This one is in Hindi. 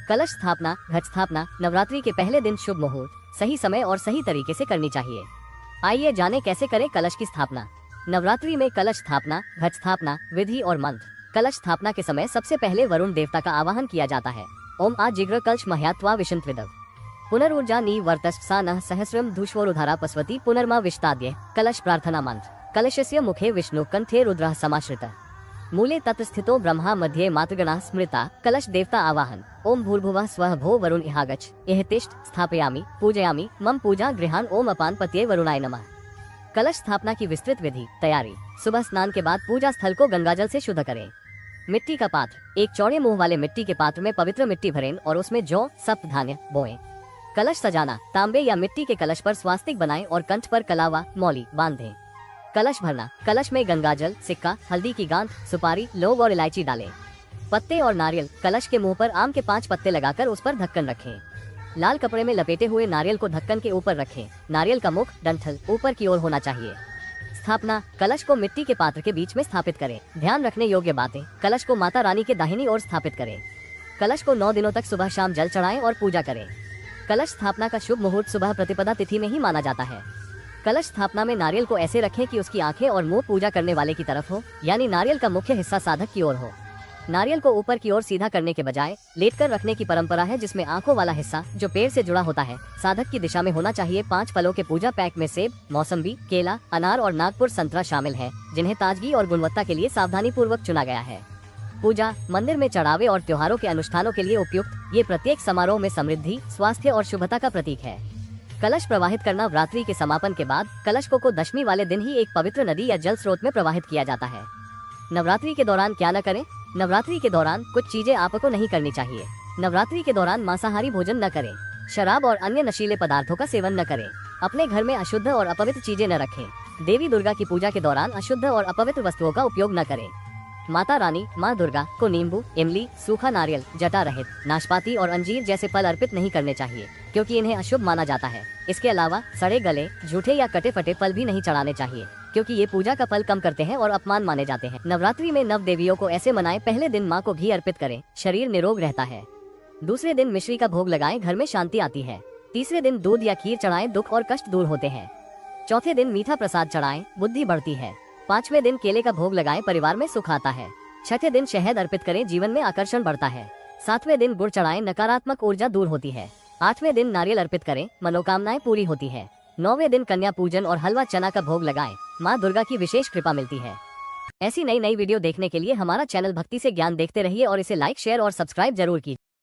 कलश स्थापना, घट स्थापना नवरात्रि के पहले दिन शुभ मुहूर्त, सही समय और सही तरीके से करनी चाहिए। आइए जाने कैसे करें कलश की स्थापना। नवरात्रि में कलश स्थापना, घट स्थापना, विधि और मंत्र। कलश स्थापना के समय सबसे पहले वरुण देवता का आवाहन किया जाता है। ओम आ जिग्र कलश मह्यात्वा विशंत्विदव पुनर्ऊर्जा नी वर्तश्च सा नः सहस्रम धूष्वोरुधारा पस्वती पुनर्मा विष्टाद्य। कलश प्रार्थना मंत्र। कलशस्य मुखे विष्णु कंठे रुद्रः समाश्रितः मूले तत्र स्थितो ब्रह्मा मध्ये मातृगणाः स्मृता। कलश देवता आवाहन। ओम भूर्भुवः स्वः भो वरुण इहागच्छ इह तिष्ठ स्थापयामि पूजयामि मम पूजा गृहान ओम अपान पत्ये वरुणाय नमः। कलश स्थापना की विस्तृत विधि। तैयारी। सुबह स्नान के बाद पूजा स्थल को गंगाजल से शुद्ध करें। मिट्टी का पात्र। एक चौड़े मुंह वाले मिट्टी के पात्र में पवित्र मिट्टी भरें और उसमें जौ सप्त धान्य बोएं। कलश सजाना। तांबे या मिट्टी के कलश पर स्वास्तिक बनाएं और कंठ पर कलावा मौली बांधें। कलश भरना। कलश में गंगाजल, सिक्का, हल्दी की गांठ, सुपारी, लौंग और इलायची डालें। पत्ते और नारियल। कलश के मुंह पर आम के 5 पत्ते लगाकर उस पर ढक्कन रखें। लाल कपड़े में लपेटे हुए नारियल को ढक्कन के ऊपर रखें। नारियल का मुख डंठल ऊपर की ओर होना चाहिए। स्थापना। कलश को मिट्टी के पात्र के बीच में स्थापित करें। ध्यान रखने योग्य बातें। कलश को माता रानी के दाहिनी ओर स्थापित करें। कलश को 9 दिनों तक सुबह शाम जल चढ़ाएं और पूजा करें। कलश स्थापना का शुभ मुहूर्त सुबह प्रतिपदा तिथि में ही माना जाता है। कलश स्थापना में नारियल को ऐसे रखें कि उसकी आंखें और मुंह पूजा करने वाले की तरफ हो, यानी नारियल का मुख्य हिस्सा साधक की ओर हो। नारियल को ऊपर की ओर सीधा करने के बजाय लेटकर रखने की परंपरा है, जिसमें आंखों वाला हिस्सा जो पेड़ से जुड़ा होता है साधक की दिशा में होना चाहिए। 5 फलों के पूजा पैक में सेब, मौसम्बी, केला, अनार और नागपुर संतरा शामिल है, जिन्हें ताजगी और गुणवत्ता के लिए सावधानी पूर्वक चुना गया है। पूजा। मंदिर में चढ़ावे और त्योहारों के अनुष्ठानों के लिए उपयुक्त। ये प्रत्येक समारोह में समृद्धि, स्वास्थ्य और शुभता का प्रतीक है। कलश प्रवाहित करना। नवरात्रि के समापन के बाद कलश को दशमी वाले दिन ही एक पवित्र नदी या जल स्रोत में प्रवाहित किया जाता है। नवरात्रि के दौरान क्या न करें। नवरात्रि के दौरान कुछ चीजें आपको नहीं करनी चाहिए। नवरात्रि के दौरान मांसाहारी भोजन न करें। शराब और अन्य नशीले पदार्थों का सेवन न करें। अपने घर में अशुद्ध और अपवित्र चीजें न रखें। देवी दुर्गा की पूजा के दौरान अशुद्ध और अपवित्र वस्तुओं का उपयोग न करें। माता रानी माँ दुर्गा को नींबू, इमली, सूखा नारियल, जटा रहित, नाशपाती और अंजीर जैसे फल अर्पित नहीं करने चाहिए, क्योंकि इन्हें अशुभ माना जाता है। इसके अलावा सड़े गले, झूठे या कटे फटे फल भी नहीं चढ़ाने चाहिए, क्योंकि ये पूजा का फल कम करते हैं और अपमान माने जाते हैं। नवरात्रि में नव देवियों को ऐसे मनाएं। पहले दिन माँ को घी अर्पित करें, शरीर निरोग रहता है। दूसरे दिन मिश्री का भोग लगाएं, घर में शांति आती है। तीसरे दिन दूध या खीर चढ़ाएं, दुख और कष्ट दूर होते हैं। चौथे दिन मीठा प्रसाद चढ़ाएं, बुद्धि बढ़ती है। 5वें दिन केले का भोग लगाएं, परिवार में सुख आता है। 6ठे दिन शहद अर्पित करें, जीवन में आकर्षण बढ़ता है। 7वें दिन गुड़ चढ़ाएं, नकारात्मक ऊर्जा दूर होती है। 8वें दिन नारियल अर्पित करें, मनोकामनाएं पूरी होती है। 9वें दिन कन्या पूजन और हलवा चना का भोग लगाएं, माँ दुर्गा की विशेष कृपा मिलती है। ऐसी नई वीडियो देखने के लिए हमारा चैनल भक्ति से ज्ञान देखते रहिए और इसे लाइक, शेयर और सब्सक्राइब जरूर कीजिए।